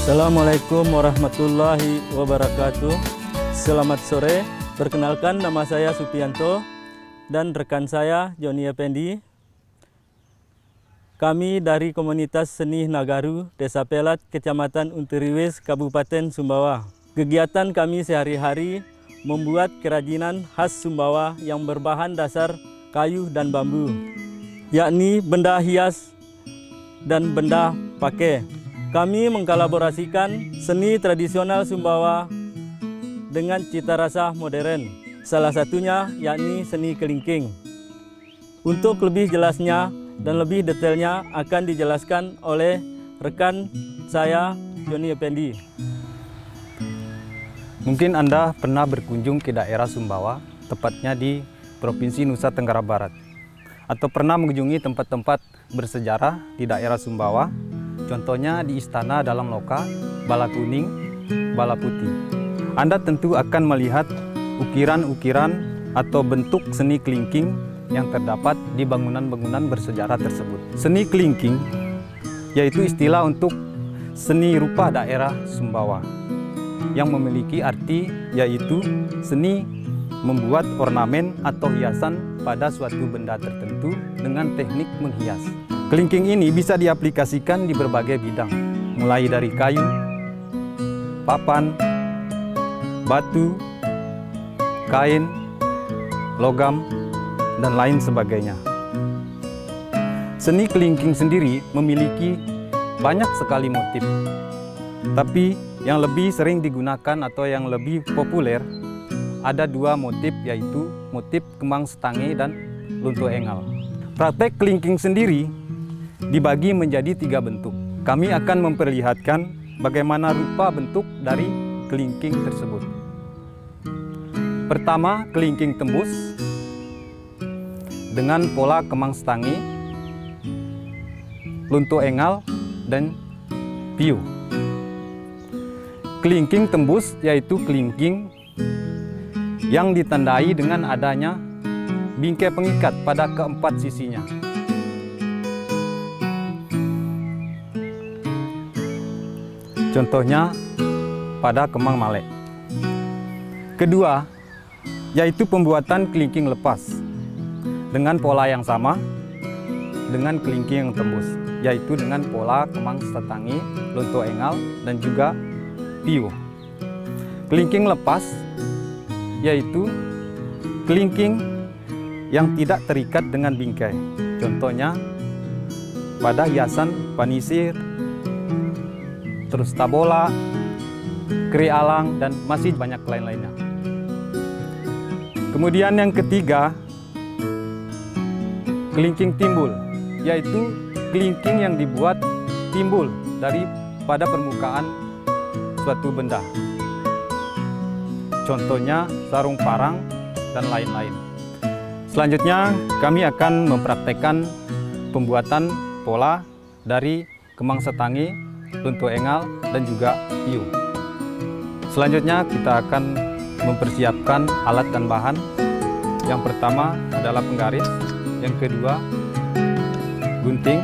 Assalamualaikum warahmatullahi wabarakatuh. Selamat sore. Perkenalkan, nama saya Supianto dan rekan saya Joni Effendi. Kami dari komunitas seni Nagaru, Desa Pelat, Kecamatan Unturiwis, Kabupaten Sumbawa. Kegiatan kami sehari-hari membuat kerajinan khas Sumbawa yang berbahan dasar kayu dan bambu, yakni benda hias dan benda pakai. Kami mengkolaborasikan seni tradisional Sumbawa dengan cita rasa modern. Salah satunya yakni seni kelingking. Untuk lebih jelasnya dan lebih detailnya akan dijelaskan oleh rekan saya Joni Effendi. Mungkin Anda pernah berkunjung ke daerah Sumbawa, tepatnya di Provinsi Nusa Tenggara Barat, atau pernah mengunjungi tempat-tempat bersejarah di daerah Sumbawa. Contohnya di Istana Dalam Loka, Bala Kuning, Bala Putih. Anda tentu akan melihat ukiran-ukiran atau bentuk seni kelingking yang terdapat di bangunan-bangunan bersejarah tersebut. Seni kelingking yaitu istilah untuk seni rupa daerah Sumbawa yang memiliki arti yaitu seni membuat ornamen atau hiasan pada suatu benda tertentu dengan teknik menghias. Kelingking ini bisa diaplikasikan di berbagai bidang, mulai dari kayu, papan, batu, kain, logam, dan lain sebagainya. Seni kelingking sendiri memiliki banyak sekali motif, tapi yang lebih sering digunakan atau yang lebih populer ada dua motif, yaitu motif kembang setange dan lunto engal. Praktek kelingking sendiri dibagi menjadi 3 bentuk. Kami akan memperlihatkan bagaimana rupa bentuk dari kelingking tersebut. Pertama, kelingking tembus dengan pola kembang setange, lunto engal, dan piu. Kelingking tembus yaitu kelingking yang ditandai dengan adanya bingkai pengikat pada keempat sisinya. Contohnya pada kembang malek. Kedua, yaitu pembuatan kelingking lepas dengan pola yang sama dengan kelingking yang tembus, yaitu dengan pola kembang setange, lunto engal, dan juga piu. Kelingking lepas yaitu kelingking yang tidak terikat dengan bingkai. Contohnya pada hiasan panisir, terus tabola, keri alang, dan masih banyak lain-lainnya. Kemudian yang ketiga, kelingking timbul, yaitu kelingking yang dibuat timbul pada permukaan suatu benda. Contohnya sarung parang dan lain-lain. Selanjutnya kami akan mempraktekkan pembuatan pola dari kembang setange, lunto engal, dan juga piu. Selanjutnya kita akan mempersiapkan alat dan bahan. Yang pertama adalah penggaris, yang kedua gunting,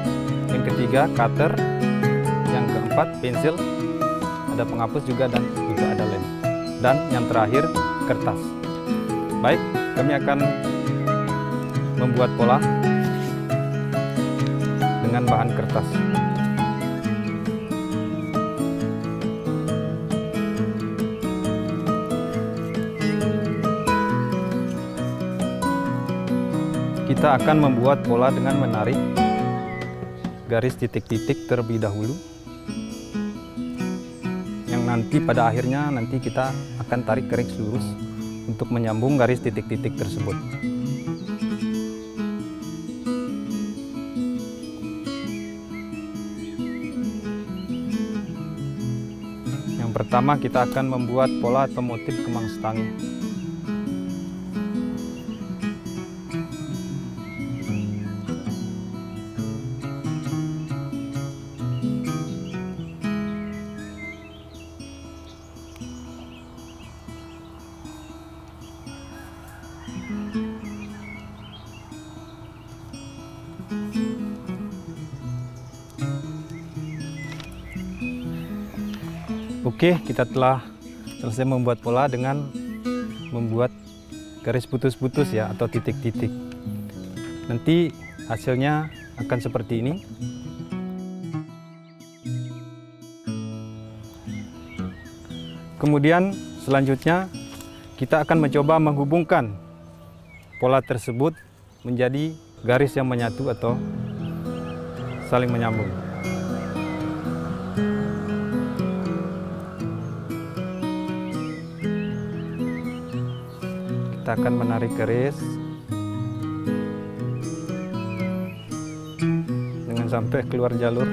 yang ketiga cutter, yang keempat pensil, ada penghapus juga, dan juga ada lem, dan yang terakhir kertas. Baik, kami akan membuat pola dengan bahan kertas. Kita akan membuat pola dengan menarik garis titik-titik terlebih dahulu, yang nanti pada akhirnya kita akan tarik garis lurus untuk menyambung garis titik-titik tersebut. Yang pertama kita akan membuat pola atau motif kembang setange. Oke, kita telah selesai membuat pola dengan membuat garis putus-putus ya, atau titik-titik. Nanti hasilnya akan seperti ini. Kemudian selanjutnya kita akan mencoba menghubungkan pola tersebut menjadi garis yang menyatu atau saling menyambung. Kita akan menarik garis dengan sampai keluar jalur.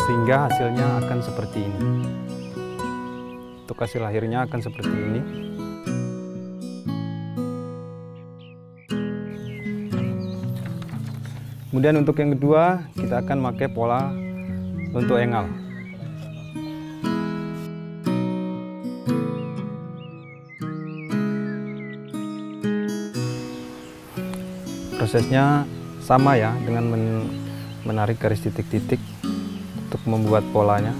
Sehingga hasilnya akan seperti ini. Untuk hasil akhirnya akan seperti ini. Kemudian untuk yang kedua, kita akan pakai pola untuk engal. Prosesnya sama ya, dengan menarik garis titik-titik untuk membuat polanya.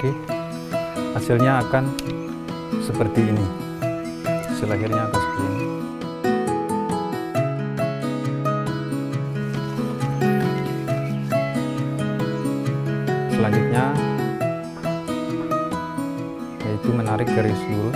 Oke, hasilnya akan seperti ini. Hasil akhirnya akan seperti ini. Selanjutnya yaitu menarik garis lurus.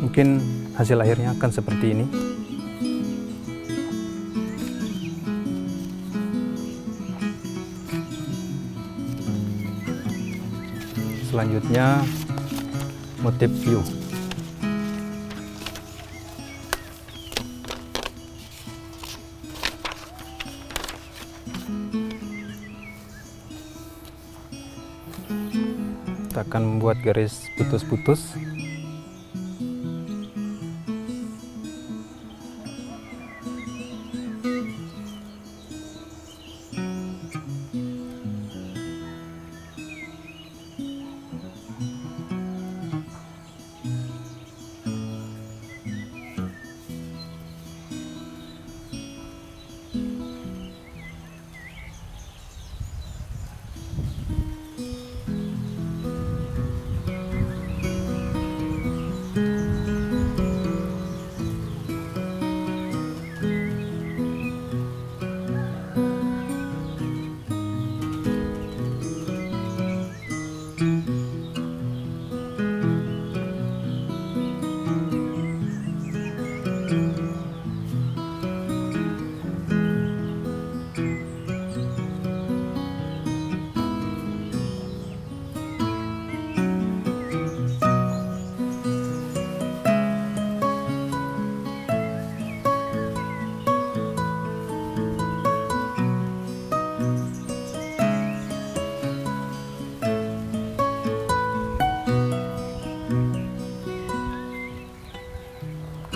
Mungkin hasil akhirnya akan seperti ini. Selanjutnya motif view. Kita akan membuat garis putus-putus.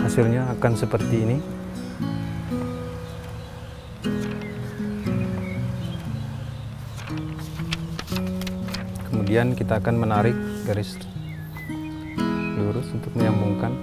hasilnya akan seperti ini. Kemudian kita akan menarik garis lurus untuk menyambungkan.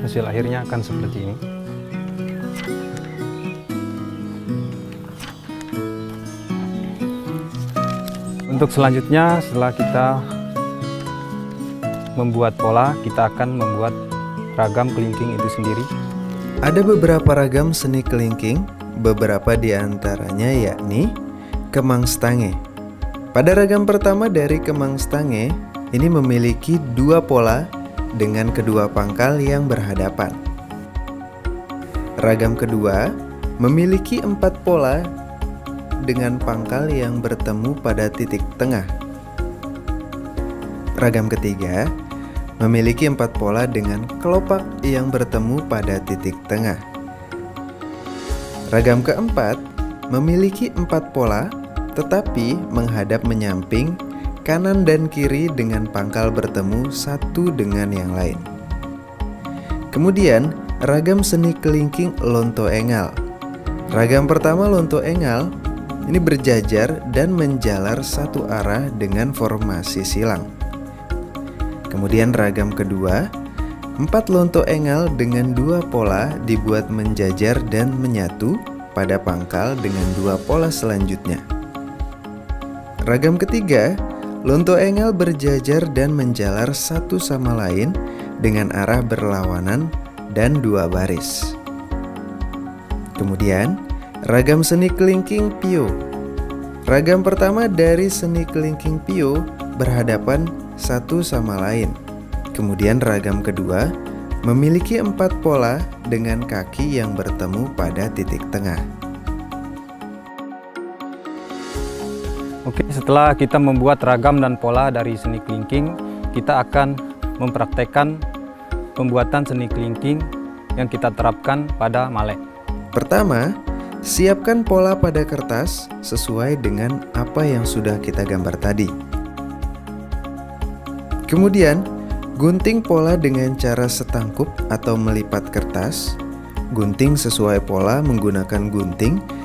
Hasil akhirnya akan seperti ini. Untuk selanjutnya, setelah kita membuat pola, kita akan membuat ragam kelingking itu sendiri. Ada beberapa ragam seni kelingking, beberapa di antaranya yakni kemang stange. Pada ragam pertama dari kemang stange, ini memiliki dua pola dengan kedua pangkal yang berhadapan. Ragam kedua memiliki 4 pola dengan pangkal yang bertemu pada titik tengah. Ragam ketiga memiliki 4 pola dengan kelopak yang bertemu pada titik tengah. Ragam keempat memiliki 4 pola tetapi menghadap menyamping kanan dan kiri dengan pangkal bertemu satu dengan yang lain. Kemudian, ragam seni kelingking lonto engal. Ragam pertama lonto engal ini berjajar dan menjalar satu arah dengan formasi silang. Kemudian ragam kedua, 4 lonto engal dengan 2 pola dibuat menjajar dan menyatu pada pangkal dengan 2 pola selanjutnya. Ragam ketiga, lonto engal berjajar dan menjalar satu sama lain dengan arah berlawanan dan 2 baris. Kemudian, ragam seni kelingking pio. Ragam pertama dari seni kelingking pio berhadapan satu sama lain. Kemudian ragam kedua memiliki 4 pola dengan kaki yang bertemu pada titik tengah. Oke, setelah kita membuat ragam dan pola dari seni kelingking, kita akan mempraktekkan pembuatan seni kelingking yang kita terapkan pada malek. Pertama, siapkan pola pada kertas sesuai dengan apa yang sudah kita gambar tadi. Kemudian, gunting pola dengan cara setangkup atau melipat kertas. Gunting sesuai pola menggunakan gunting.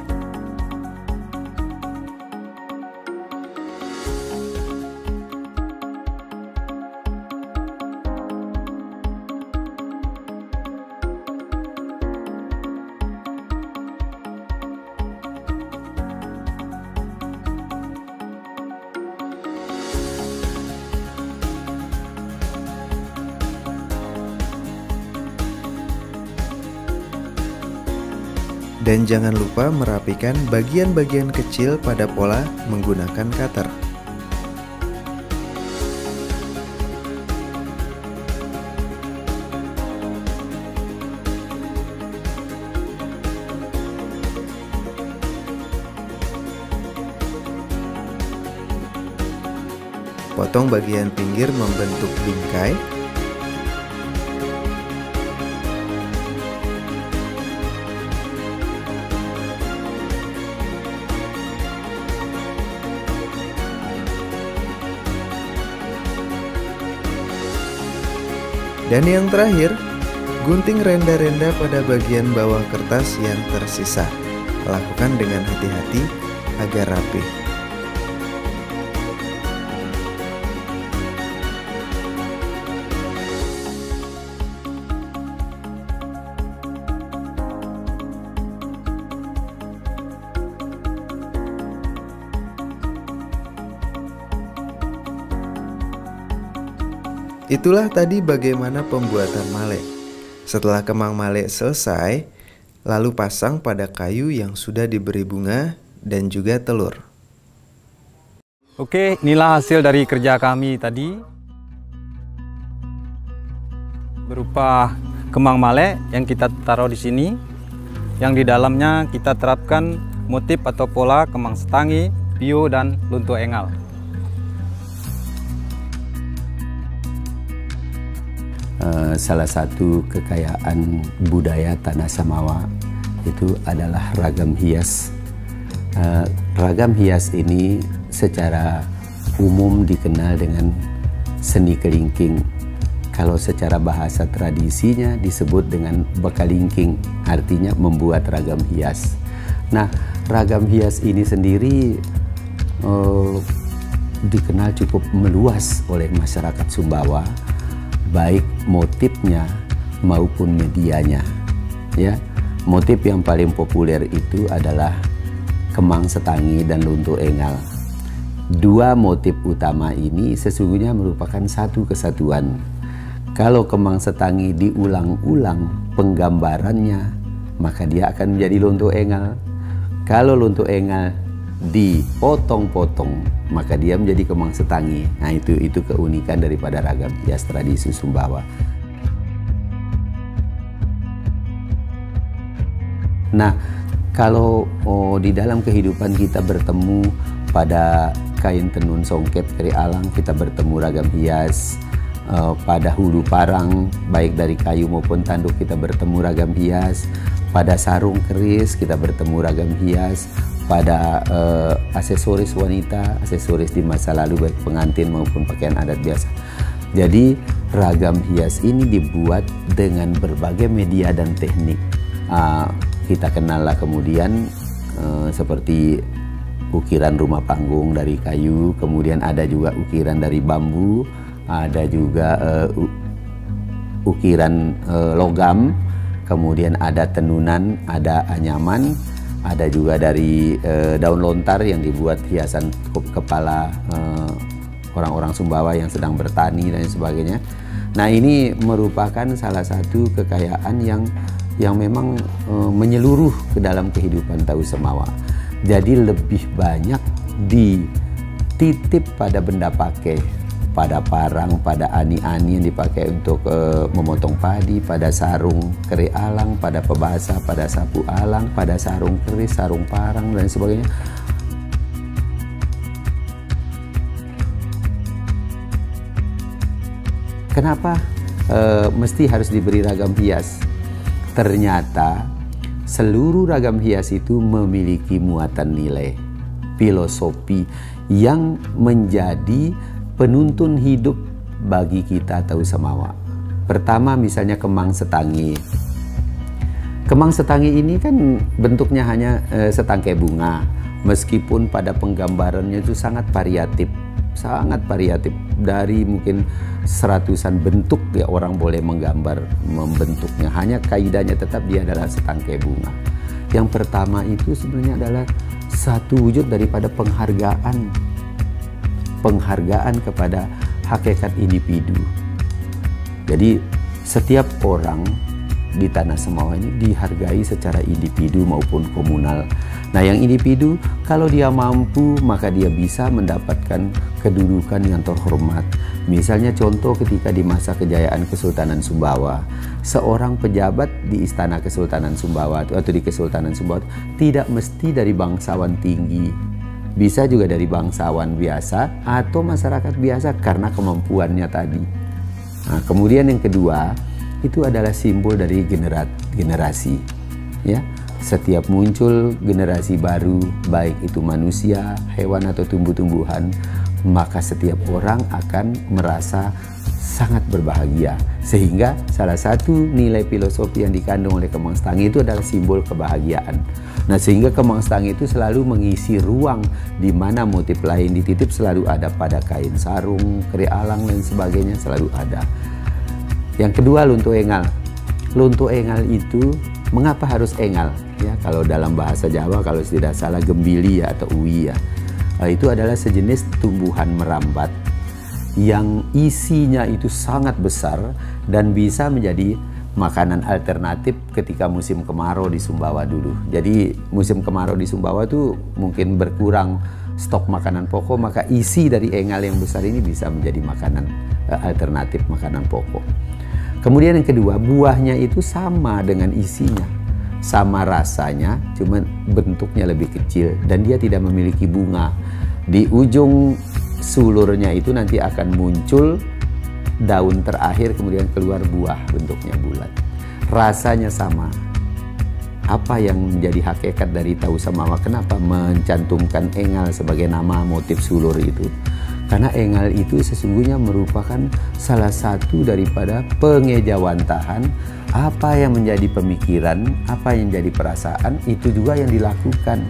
Dan jangan lupa merapikan bagian-bagian kecil pada pola menggunakan cutter. Potong bagian pinggir membentuk bingkai. Dan yang terakhir, gunting renda-renda pada bagian bawah kertas yang tersisa. Lakukan dengan hati-hati agar rapi. Itulah tadi bagaimana pembuatan male. Setelah kemang male selesai, lalu pasang pada kayu yang sudah diberi bunga dan juga telur. Oke, inilah hasil dari kerja kami tadi. Berupa kemang male yang kita taruh di sini. Yang di dalamnya kita terapkan motif atau pola kemang setangi, pio, dan lunto engal. Salah satu kekayaan budaya Tanah Samawa itu adalah ragam hias. Ragam hias ini secara umum dikenal dengan seni kelingking. Kalau secara bahasa tradisinya disebut dengan bekalingking, artinya membuat ragam hias. Nah, ragam hias ini sendiri dikenal cukup meluas oleh masyarakat Sumbawa, baik motifnya maupun medianya. Ya, motif yang paling populer itu adalah kemang setangi dan lunto engal. Dua motif utama ini sesungguhnya merupakan satu kesatuan. Kalau kemang setangi diulang-ulang penggambarannya, maka dia akan menjadi lunto engal. Kalau lunto engal dipotong-potong, maka dia menjadi kemang setangi. Nah, itu keunikan daripada ragam hias tradisi Sumbawa. Nah, kalau di dalam kehidupan kita bertemu pada kain tenun songket keri alang, kita bertemu ragam hias. Pada hulu parang, baik dari kayu maupun tanduk, kita bertemu ragam hias. Pada sarung keris, kita bertemu ragam hias. Pada aksesoris wanita, aksesoris di masa lalu baik pengantin maupun pakaian adat biasa. Jadi ragam hias ini dibuat dengan berbagai media dan teknik. Kita kenal lah kemudian seperti ukiran rumah panggung dari kayu, kemudian ada juga ukiran dari bambu, ada juga ukiran logam, kemudian ada tenunan, ada anyaman, ada juga dari daun lontar yang dibuat hiasan kepala orang-orang Sumbawa yang sedang bertani dan sebagainya. Nah, ini merupakan salah satu kekayaan yang memang menyeluruh ke dalam kehidupan Tahu Samawa. Jadi lebih banyak dititip pada benda pakai, pada parang, pada ani-ani yang dipakai untuk memotong padi, pada sarung keri alang, pada pebasa, pada sapu alang, pada sarung keris, sarung parang, dan sebagainya. Kenapa mesti harus diberi ragam hias? Ternyata seluruh ragam hias itu memiliki muatan nilai, filosofi yang menjadi penuntun hidup bagi kita Tahu Samawa. Pertama misalnya kemang setangi. Kemang setangi ini kan bentuknya hanya setangkai bunga, meskipun pada penggambarannya itu sangat variatif dari mungkin seratusan bentuk ya orang boleh menggambar membentuknya. Hanya kaidahnya tetap dia adalah setangkai bunga. Yang pertama itu sebenarnya adalah satu wujud daripada penghargaan kepada hakikat individu. Jadi setiap orang di Tanah Samawa ini dihargai secara individu maupun komunal. Nah, yang individu kalau dia mampu maka dia bisa mendapatkan kedudukan yang terhormat. Misalnya contoh ketika di masa kejayaan Kesultanan Sumbawa, seorang pejabat di Istana Kesultanan Sumbawa atau di Kesultanan Sumbawa tidak mesti dari bangsawan tinggi, bisa juga dari bangsawan biasa atau masyarakat biasa karena kemampuannya tadi. Nah, kemudian yang kedua itu adalah simbol dari generasi. Ya, setiap muncul generasi baru, baik itu manusia, hewan atau tumbuh-tumbuhan, maka setiap orang akan merasa sangat berbahagia. Sehingga salah satu nilai filosofi yang dikandung oleh kemang setangi itu adalah simbol kebahagiaan. Nah, sehingga kemang setangi itu selalu mengisi ruang di mana motif lain dititip, selalu ada pada kain sarung, keri alang dan sebagainya, selalu ada. Yang kedua, lunto engal. Lunto engal itu mengapa harus engal? Ya, kalau dalam bahasa Jawa kalau tidak salah gembili ya, atau uwi ya. Itu adalah sejenis tumbuhan merambat yang isinya itu sangat besar dan bisa menjadi makanan alternatif ketika musim kemarau di Sumbawa dulu. Jadi musim kemarau di Sumbawa itu mungkin berkurang stok makanan pokok, maka isi dari engal yang besar ini bisa menjadi makanan alternatif, makanan pokok. Kemudian yang kedua, buahnya itu sama dengan isinya, sama rasanya, cuman bentuknya lebih kecil dan dia tidak memiliki bunga. Di ujung sulurnya itu nanti akan muncul daun terakhir, kemudian keluar buah bentuknya bulat. Rasanya sama. Apa yang menjadi hakikat dari Tahu Samawa? Kenapa mencantumkan engal sebagai nama motif sulur itu? Karena engal itu sesungguhnya merupakan salah satu daripada pengejawantahan. Apa yang menjadi pemikiran, apa yang jadi perasaan, itu juga yang dilakukan.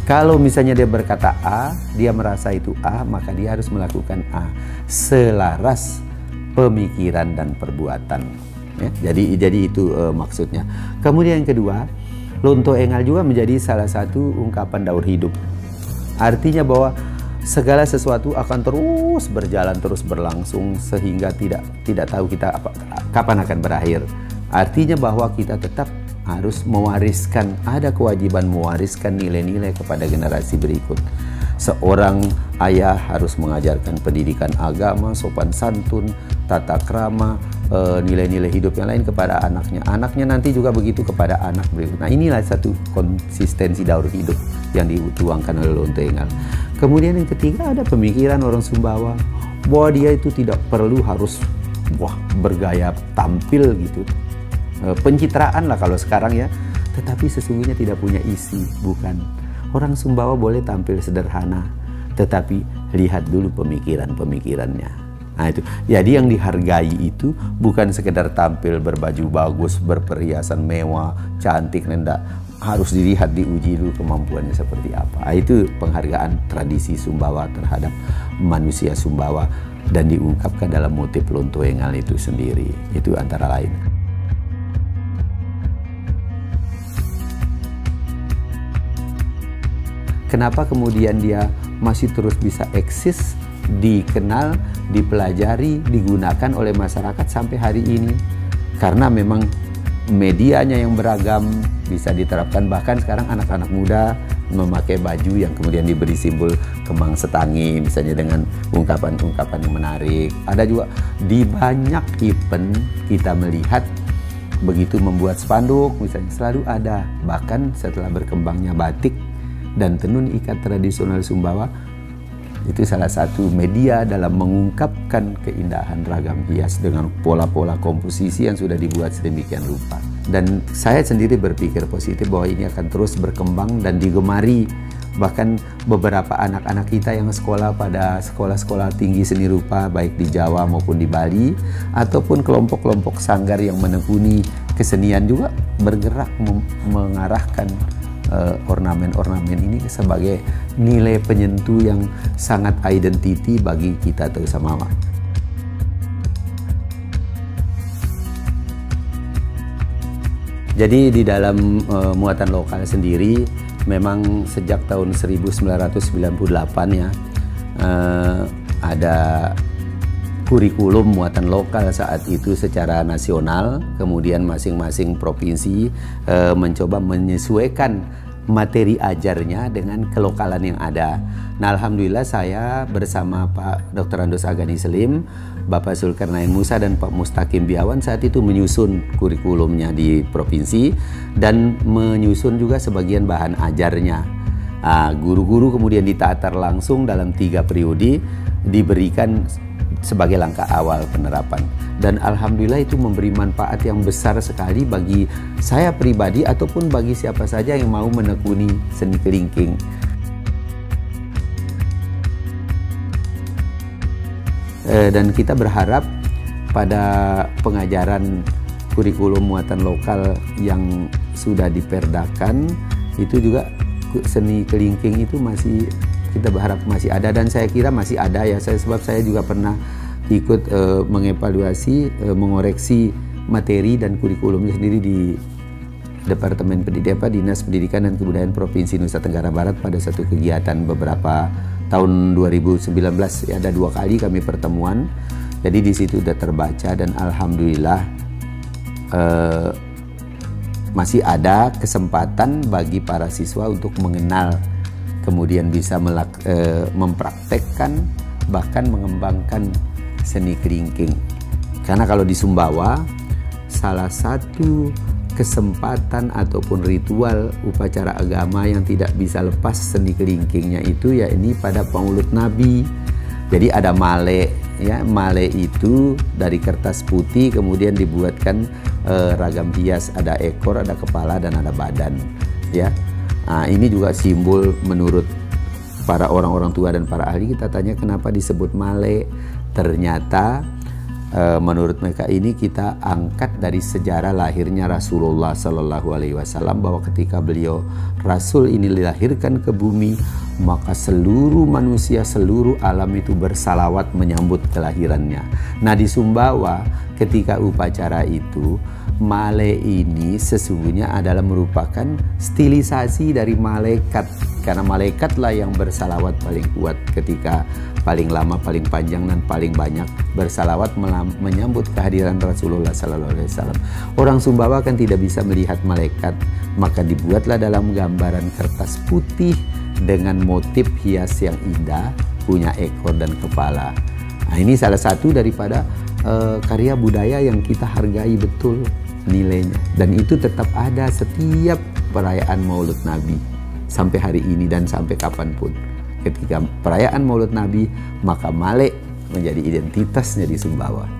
Kalau misalnya dia berkata A, dia merasa itu A, maka dia harus melakukan A. Selaras pemikiran dan perbuatan. Ya, jadi itu maksudnya. Kemudian yang kedua, lonto engal juga menjadi salah satu ungkapan daur hidup. Artinya bahwa segala sesuatu akan terus berjalan, terus berlangsung sehingga tidak tahu kita kapan akan berakhir. Artinya bahwa kita tetap harus mewariskan, ada kewajiban mewariskan nilai-nilai kepada generasi berikut. Seorang ayah harus mengajarkan pendidikan agama, sopan santun, tata krama, nilai-nilai hidup yang lain kepada anaknya. Anaknya nanti juga begitu kepada anak berikut. Nah, inilah satu konsistensi daur hidup yang dituangkan oleh lonto engal. Kemudian yang ketiga, ada pemikiran orang Sumbawa bahwa dia itu tidak perlu harus bergaya tampil gitu. Pencitraan lah kalau sekarang ya, tetapi sesungguhnya tidak punya isi, bukan. Orang Sumbawa boleh tampil sederhana, tetapi lihat dulu pemikiran-pemikirannya. Nah itu, jadi yang dihargai itu bukan sekedar tampil berbaju bagus, berperhiasan mewah, cantik, rendah. Harus dilihat, diuji dulu kemampuannya seperti apa. Nah, itu penghargaan tradisi Sumbawa terhadap manusia Sumbawa dan diungkapkan dalam motif lonto engal itu sendiri. Itu antara lain. Kenapa kemudian dia masih terus bisa eksis, dikenal, dipelajari, digunakan oleh masyarakat sampai hari ini? Karena memang medianya yang beragam bisa diterapkan. Bahkan sekarang anak-anak muda memakai baju yang kemudian diberi simbol kembang setangi, misalnya dengan ungkapan-ungkapan yang menarik. Ada juga di banyak event kita melihat begitu membuat spanduk, misalnya selalu ada. Bahkan setelah berkembangnya batik dan tenun ikat tradisional Sumbawa, itu salah satu media dalam mengungkapkan keindahan ragam hias dengan pola-pola komposisi yang sudah dibuat sedemikian rupa. Dan saya sendiri berpikir positif bahwa ini akan terus berkembang dan digemari. Bahkan beberapa anak-anak kita yang sekolah pada sekolah-sekolah tinggi seni rupa, baik di Jawa maupun di Bali, ataupun kelompok-kelompok sanggar yang menekuni kesenian juga bergerak mengarahkan ornamen-ornamen ini sebagai nilai penyentuh yang sangat identiti bagi kita Tahu Samawa. Jadi di dalam muatan lokal sendiri memang sejak tahun 1998 ya ada kurikulum muatan lokal saat itu secara nasional, kemudian masing-masing provinsi mencoba menyesuaikan materi ajarnya dengan kelokalan yang ada. Nah, alhamdulillah saya bersama Pak Dr. Andos Agani Selim, Bapak Zulkarnain Musa dan Pak Mustaqim Biawan saat itu menyusun kurikulumnya di provinsi dan menyusun juga sebagian bahan ajarnya. Guru-guru kemudian ditatar langsung dalam 3 periode, diberikan sebagai langkah awal penerapan. Dan alhamdulillah itu memberi manfaat yang besar sekali bagi saya pribadi ataupun bagi siapa saja yang mau menekuni seni kelingking. Dan kita berharap pada pengajaran kurikulum muatan lokal yang sudah diperdakan itu juga seni kelingking itu masih kita berharap masih ada, dan saya kira masih ada ya, sebab saya juga pernah ikut mengevaluasi, mengoreksi materi dan kurikulumnya sendiri di Departemen Pendidikan, Dinas Pendidikan dan Kebudayaan Provinsi Nusa Tenggara Barat pada satu kegiatan beberapa tahun 2019 ya, ada 2 kali kami pertemuan. Jadi di situ sudah terbaca dan alhamdulillah masih ada kesempatan bagi para siswa untuk mengenal, kemudian bisa mempraktekkan, bahkan mengembangkan seni kelingking. Karena kalau di Sumbawa, salah satu kesempatan ataupun ritual upacara agama yang tidak bisa lepas seni kelingkingnya itu ya ini pada Maulid Nabi. Jadi ada male, ya male itu dari kertas putih kemudian dibuatkan ragam hias, ada ekor, ada kepala dan ada badan, ya. Nah, ini juga simbol menurut para orang-orang tua dan para ahli. Kita tanya kenapa disebut male, ternyata menurut mereka ini kita angkat dari sejarah lahirnya Rasulullah Sallallahu Alaihi Wasallam, bahwa ketika beliau Rasul ini dilahirkan ke bumi, maka seluruh manusia, seluruh alam itu bersalawat menyambut kelahirannya. Nah di Sumbawa ketika upacara itu, male ini sesungguhnya adalah merupakan stilisasi dari malaikat, karena malaikatlah yang bersalawat paling kuat ketika paling lama, paling panjang dan paling banyak bersalawat menyambut kehadiran Rasulullah Sallallahu Alaihi Wasallam. Orang Sumbawa kan tidak bisa melihat malaikat, maka dibuatlah dalam gambaran kertas putih dengan motif hias yang indah, punya ekor dan kepala. Nah, ini salah satu daripada karya budaya yang kita hargai betul nilainya, dan itu tetap ada setiap perayaan Maulid Nabi sampai hari ini dan sampai kapanpun. Ketika perayaan Maulid Nabi, maka male menjadi identitasnya di Sumbawa.